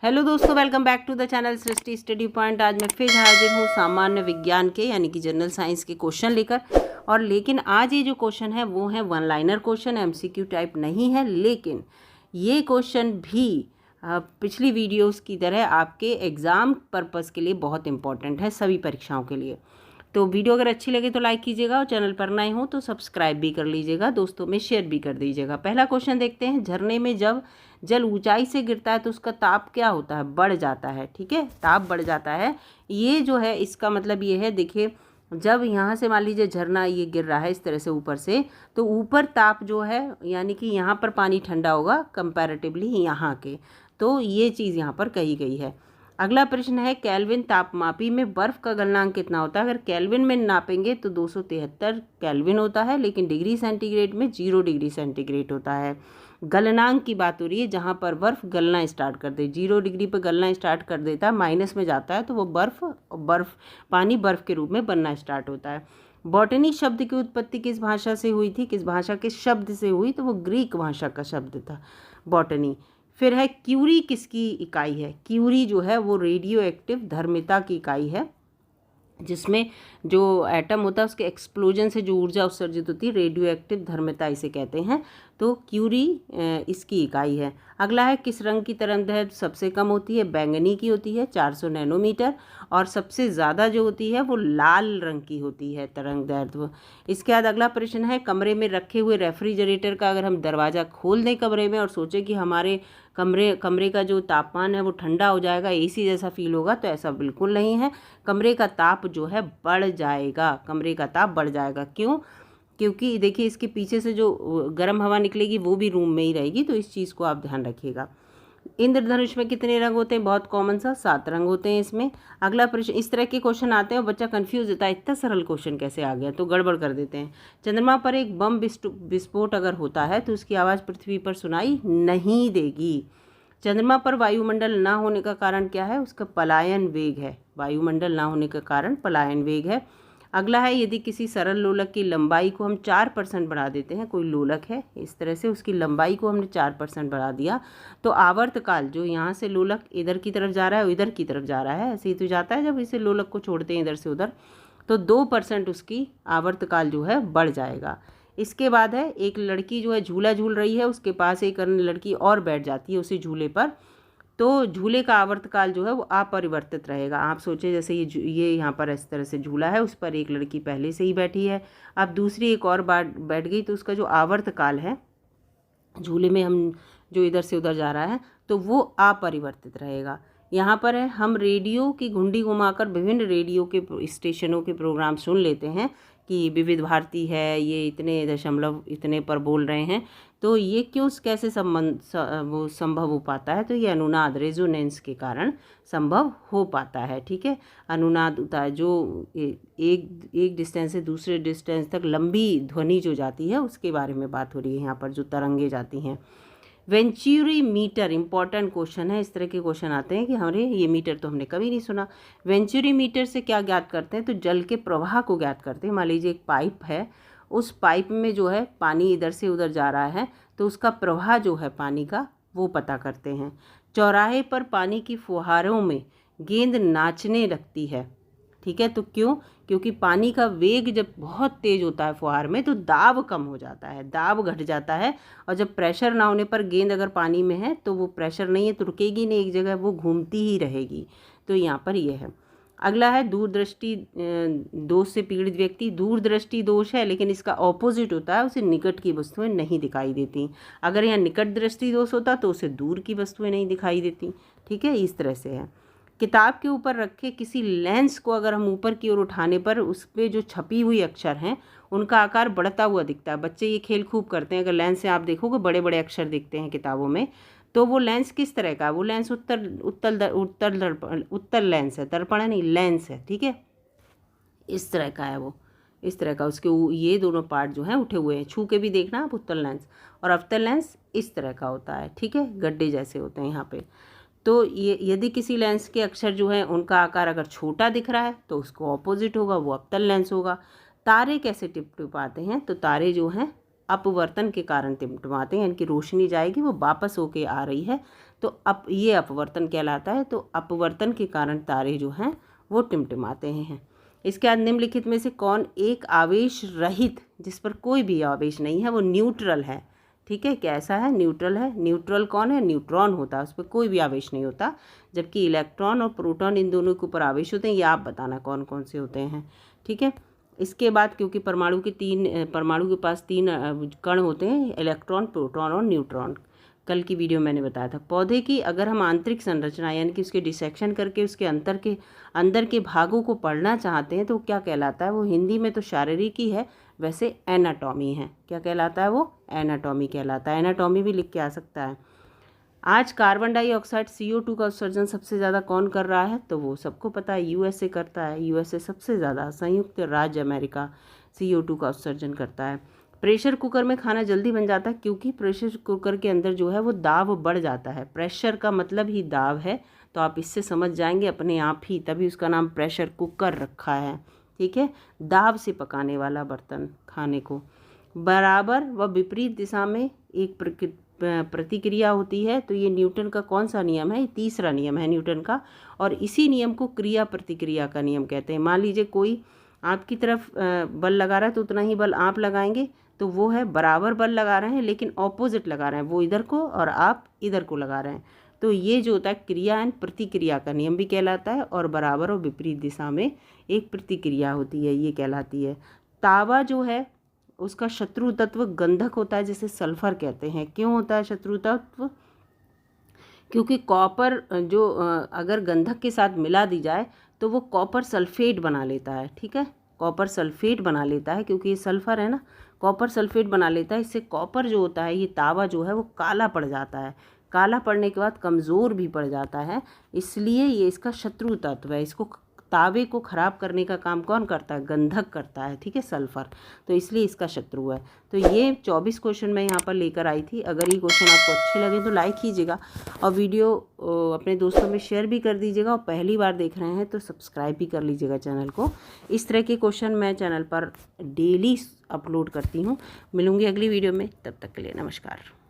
Hello दोस्तों, welcome back to the channel Srishti study point. आज मैं फिर हाजिर हूँ सामान्य विज्ञान के यानी कि जनरल साइंस के क्वेश्चन लेकर। और लेकिन आज ये जो क्वेश्चन है वो है one liner question, MCQ type नहीं है। लेकिन ये क्वेश्चन भी पिछली वीडियोस की तरह आपके एग्ज़ाम पर्पज़ के लिए बहुत इंपॉर्टेंट है, सभी परीक्षाओं के लिए। तो वीडियो अगर अच्छी लगे तो लाइक कीजिएगा और चैनल पर नए हो तो सब्सक्राइब भी कर लीजिएगा, दोस्तों में शेयर भी कर दीजिएगा। पहला क्वेश्चन देखते हैं। झरने में जब जल ऊंचाई से गिरता है तो उसका ताप क्या होता है? बढ़ जाता है। ठीक है, ताप बढ़ जाता है। ये जो है इसका मतलब ये है, देखिए जब यहाँ से मान लीजिए झरना ये गिर रहा है इस तरह से ऊपर से, तो ऊपर ताप जो है यानी कि यहाँ पर पानी ठंडा होगा कंपैरेटिवली यहाँ के, तो ये चीज़ यहाँ पर कही गई है। अगला प्रश्न है, केल्विन तापमापी में बर्फ़ का गलनांक कितना होता है? अगर केल्विन में नापेंगे तो 273 केल्विन होता है, लेकिन डिग्री सेंटीग्रेड में 0 डिग्री सेंटीग्रेड होता है। गलनांक की बात हो रही है जहाँ पर बर्फ़ गलना स्टार्ट कर दे, 0 डिग्री पर गलना स्टार्ट कर देता है, माइनस में जाता है तो वो पानी बर्फ़ के रूप में बनना स्टार्ट होता है। बॉटनी शब्द की उत्पत्ति किस भाषा से हुई थी? किस भाषा के शब्द से हुई? तो वो ग्रीक भाषा का शब्द था बॉटनी। फिर है क्यूरी किसकी इकाई है? क्यूरी जो है वो रेडियो एक्टिव धर्मिता की इकाई है, जिसमें जो एटम होता है उसके एक्सप्लोजन से जो ऊर्जा उत्सर्जित होती है, रेडियो एक्टिव धर्मिता इसे कहते हैं। तो क्यूरी इसकी इकाई है। अगला है, किस रंग की तरंगदैर्घ्य सबसे कम होती है? बैंगनी की होती है 400 नैनोमीटर, और सबसे ज़्यादा जो होती है वो लाल रंग की होती है तरंगदैर्घ्य। इसके बाद अगला प्रश्न है, कमरे में रखे हुए रेफ्रिजरेटर का अगर हम दरवाज़ा खोल दें कमरे में और सोचें कि हमारे कमरे का जो तापमान है वो ठंडा हो जाएगा, एसी जैसा फील होगा, तो ऐसा बिल्कुल नहीं है। कमरे का ताप जो है बढ़ जाएगा, कमरे का ताप बढ़ जाएगा। क्यों? क्योंकि देखिए इसके पीछे से जो गर्म हवा निकलेगी वो भी रूम में ही रहेगी, तो इस चीज़ को आप ध्यान रखिएगा। इंद्रधनुष में कितने रंग होते हैं? बहुत कॉमन सा 7 रंग होते हैं इसमें। अगला प्रश्न, इस तरह के क्वेश्चन आते हैं और बच्चा कंफ्यूज होता है, इतना सरल क्वेश्चन कैसे आ गया, तो गड़बड़ कर देते हैं। चंद्रमा पर एक बम विस्फोट अगर होता है तो उसकी आवाज़ पृथ्वी पर सुनाई नहीं देगी। चंद्रमा पर वायुमंडल ना होने का कारण क्या है? उसका पलायन वेग है। वायुमंडल ना होने का कारण पलायन वेग है। अगला है, यदि किसी सरल लोलक की लंबाई को हम 4% बढ़ा देते हैं, कोई लोलक है इस तरह से, उसकी लंबाई को हमने 4% बढ़ा दिया, तो आवर्तकाल जो यहाँ से लोलक इधर की तरफ जा रहा है इधर की तरफ जा रहा है, ऐसे ही तो जाता है जब इसे लोलक को छोड़ते हैं इधर से उधर, तो 2% उसकी आवर्तकाल जो है बढ़ जाएगा। इसके बाद है, एक लड़की जो है झूला झूल रही है, उसके पास एक अन्य लड़की और बैठ जाती है उसी झूले पर, तो झूले का आवर्तकाल जो है वो अपरिवर्तित रहेगा। आप सोचें जैसे ये यहाँ पर इस तरह से झूला है, उस पर एक लड़की पहले से ही बैठी है, अब दूसरी एक और बैठ गई, तो उसका जो आवर्तकाल है झूले में हम जो इधर से उधर जा रहा है तो वो अपरिवर्तित रहेगा। यहाँ पर है, हम रेडियो की घुंडी घुमाकर विभिन्न रेडियो के स्टेशनों के प्रोग्राम सुन लेते हैं कि विविध भारती है, ये इतने दशमलव इतने पर बोल रहे हैं, तो ये क्यों कैसे वो संभव हो पाता है? तो ये अनुनाद रेजोनेंस के कारण संभव हो पाता है। ठीक है, अनुनाद होता है जो एक डिस्टेंस से दूसरे डिस्टेंस तक लंबी ध्वनि जो जाती है उसके बारे में बात हो रही है यहाँ पर, जो तरंगे जाती हैं। वेंचुरी मीटर इंपॉर्टेंट क्वेश्चन है, इस तरह के क्वेश्चन आते हैं कि हमारे ये मीटर तो हमने कभी नहीं सुना। वेंचुरी मीटर से क्या ज्ञात करते हैं? तो जल के प्रवाह को ज्ञात करते हैं। मान लीजिए एक पाइप है, उस पाइप में जो है पानी इधर से उधर जा रहा है, तो उसका प्रवाह जो है पानी का वो पता करते हैं। चौराहे पर पानी की फुहारों में गेंद नाचने लगती है। ठीक है, तो क्यों? क्योंकि पानी का वेग जब बहुत तेज होता है फुहार में तो दाब कम हो जाता है, दाब घट जाता है, और जब प्रेशर ना होने पर गेंद अगर पानी में है तो वो प्रेशर नहीं है तो रुकेगी नहीं एक जगह, वो घूमती ही रहेगी। तो यहाँ पर ये है। अगला है, दूरदृष्टि दोष से पीड़ित व्यक्ति, दूरदृष्टि दोष है लेकिन इसका ऑपोजिट होता है, उसे निकट की वस्तुएं नहीं दिखाई देती। अगर यहाँ निकट दृष्टि दोष होता तो उसे दूर की वस्तुएं नहीं दिखाई देती। ठीक है, इस तरह से है। किताब के ऊपर रखे किसी लेंस को अगर हम ऊपर की ओर उठाने पर उस पर जो छपी हुई अक्षर हैं उनका आकार बढ़ता हुआ दिखता है। बच्चे ये खेल खूब करते हैं, अगर लेंस से आप देखोगे बड़े बड़े अक्षर दिखते हैं किताबों में, तो वो लेंस किस तरह का? वो लेंस उत्तल लेंस है, दर्पण नहीं, लेंस है। ठीक है, इस तरह का है वो, इस तरह का, उसके ये दोनों पार्ट जो हैं उठे हुए हैं, छू के भी देखना आप, उत्तल लेंस और अवतल लेंस इस तरह का होता है। ठीक है, गड्ढे जैसे होते हैं यहाँ पे। तो ये यदि किसी लेंस के अक्षर जो हैं उनका आकार अगर छोटा दिख रहा है तो उसको ऑपोजिट होगा, वो अवतल लेंस होगा। तारे कैसे टिप टिपाते हैं? तो तारे जो हैं अपवर्तन के कारण टिमटिमाते हैं, यानी कि रोशनी जाएगी वो वापस होके आ रही है तो ये अपवर्तन कहलाता है। तो अपवर्तन के कारण तारे जो हैं वो टिमटिमाते हैं। इसके बाद निम्नलिखित में से कौन एक आवेश रहित, जिस पर कोई भी आवेश नहीं है, वो न्यूट्रल है। ठीक है, कैसा है? न्यूट्रल है। न्यूट्रल कौन है? न्यूट्रॉन होता है, उस पर कोई भी आवेश नहीं होता, जबकि इलेक्ट्रॉन और प्रोटॉन इन दोनों के ऊपर आवेश होते हैं। ये आप बताना कौन कौन से होते हैं। ठीक है, इसके बाद क्योंकि परमाणु के पास तीन कण होते हैं, इलेक्ट्रॉन, प्रोटॉन और न्यूट्रॉन। कल की वीडियो मैंने बताया था। पौधे की अगर हम आंतरिक संरचना यानी कि उसके डिसेक्शन करके उसके अंदर के भागों को पढ़ना चाहते हैं तो क्या कहलाता है? वो हिंदी में तो शारीरिक ही है, वैसे एनाटॉमी है। क्या कहलाता है? वो एनाटॉमी कहलाता है। एनाटॉमी भी लिख के आ सकता है। आज कार्बन डाइऑक्साइड CO2 का उत्सर्जन सबसे ज़्यादा कौन कर रहा है? तो वो सबको पता है, USA करता है। USA सबसे ज़्यादा, संयुक्त राज्य अमेरिका CO2 का उत्सर्जन करता है। प्रेशर कुकर में खाना जल्दी बन जाता है क्योंकि प्रेशर कुकर के अंदर जो है वो दाब बढ़ जाता है। प्रेशर का मतलब ही दाब है, तो आप इससे समझ जाएंगे अपने आप ही, तभी उसका नाम प्रेशर कुकर रखा है। ठीक है, दाब से पकाने वाला बर्तन खाने को। बराबर व विपरीत दिशा में एक प्रतिक्रिया होती है, तो ये न्यूटन का कौन सा नियम है? तीसरा नियम है न्यूटन का, और इसी नियम को क्रिया प्रतिक्रिया का नियम कहते हैं। मान लीजिए कोई आपकी तरफ बल लगा रहा है तो उतना ही बल आप लगाएंगे, तो वो है बराबर बल लगा रहे हैं लेकिन ऑपोजिट लगा रहे हैं, वो इधर को और आप इधर को लगा रहे हैं। तो ये जो होता है क्रिया एंड प्रतिक्रिया का नियम भी कहलाता है, और बराबर और विपरीत दिशा में एक प्रतिक्रिया होती है, ये कहलाती है। तावा जो है उसका शत्रु तत्व गंधक होता है, जिसे सल्फर कहते हैं। क्यों होता है शत्रु तत्व? क्योंकि कॉपर जो अगर गंधक के साथ मिला दी जाए तो वो कॉपर सल्फेट बना लेता है। ठीक है, कॉपर सल्फेट बना लेता है, क्योंकि ये सल्फर है ना, कॉपर सल्फेट बना लेता है। इससे कॉपर जो होता है, ये तावा जो है वो काला पड़ जाता है। काला पड़ने के बाद कमज़ोर भी पड़ जाता है, इसलिए ये इसका शत्रु तत्व है। इसको तावे को ख़राब करने का काम कौन करता है? गंधक करता है। ठीक है, सल्फर, तो इसलिए इसका शत्रु है। तो ये 24 क्वेश्चन मैं यहाँ पर लेकर आई थी। अगर ये क्वेश्चन आपको अच्छे लगे तो लाइक कीजिएगा और वीडियो अपने दोस्तों में शेयर भी कर दीजिएगा, और पहली बार देख रहे हैं तो सब्सक्राइब भी कर लीजिएगा चैनल को। इस तरह के क्वेश्चन मैं चैनल पर डेली अपलोड करती हूँ। मिलूँगी अगली वीडियो में, तब तक के लिए नमस्कार।